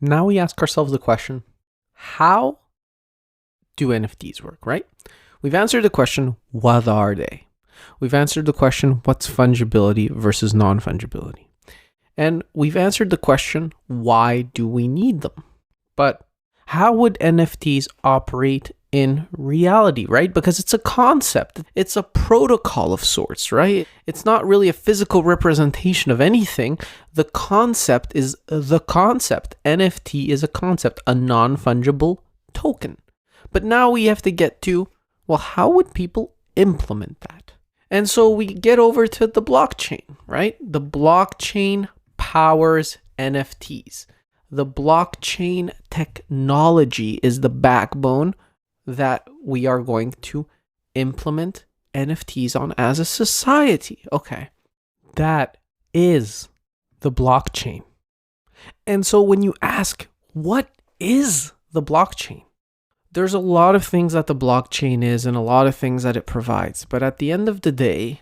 Now we ask ourselves the question, how do NFTs work, right? We've answered the question, what are they? We've answered the question, what's fungibility versus non-fungibility? And we've answered the question, why do we need them? But how would NFTs operate in reality, right? Because it's a concept. It's a protocol of sorts, right? It's not really a physical representation of anything. The concept is the concept. NFT is a concept, a non-fungible token. But now we have to get to, well, how would people implement that? And so we get over to the blockchain, right? The blockchain powers NFTs. The blockchain technology is the backbone that we are going to implement NFTs on as a society. Okay, that is the blockchain. And so when you ask, what is the blockchain? There's a lot of things that the blockchain is and a lot of things that it provides. But at the end of the day,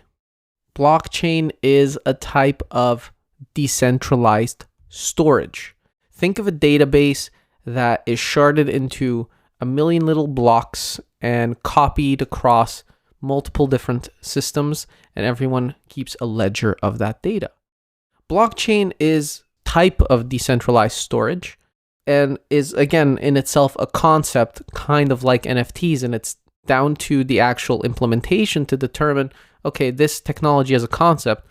blockchain is a type of decentralized storage. Think of a database that is sharded into a million little blocks and copied across multiple different systems, and everyone keeps a ledger of that data. Blockchain is type of decentralized storage and is, again, in itself a concept kind of like NFTs, and it's down to the actual implementation to determine, okay, this technology as a concept,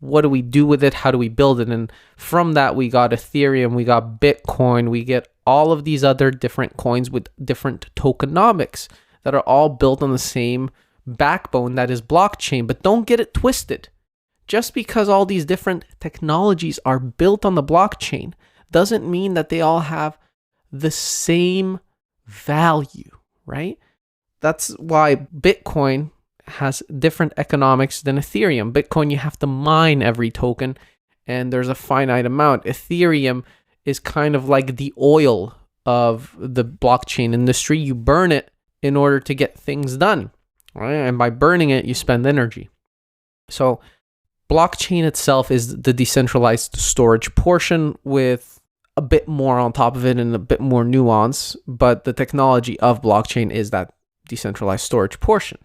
what do we do with it? How do we build it? And from that, we got Ethereum, we got Bitcoin, we get all of these other different coins with different tokenomics that are all built on the same backbone that is blockchain. But don't get it twisted. Just because all these different technologies are built on the blockchain doesn't mean that they all have the same value, right? That's why Bitcoin has different economics than Ethereum. Bitcoin, you have to mine every token, and there's a finite amount. Ethereum is kind of like the oil of the blockchain industry. You burn it in order to get things done, right? And by burning it, you spend energy. So blockchain itself is the decentralized storage portion with a bit more on top of it and a bit more nuance, but the technology of blockchain is that decentralized storage portion.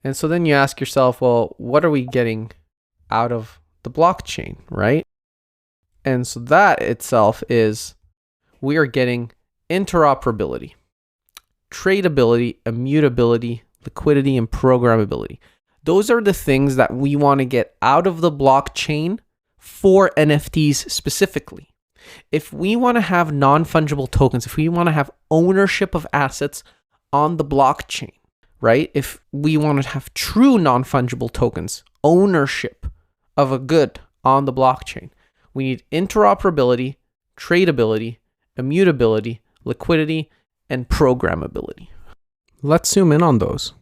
And so then you ask yourself, well, what are we getting out of the blockchain, right? And so that itself is, we are getting interoperability, tradability, immutability, liquidity, and programmability. Those are the things that we want to get out of the blockchain for NFTs specifically. If we want to have non-fungible tokens, if we want to have ownership of assets on the blockchain, right? If we want to have true non-fungible tokens, ownership of a good on the blockchain, we need interoperability, tradability, immutability, liquidity, and programmability. Let's zoom in on those.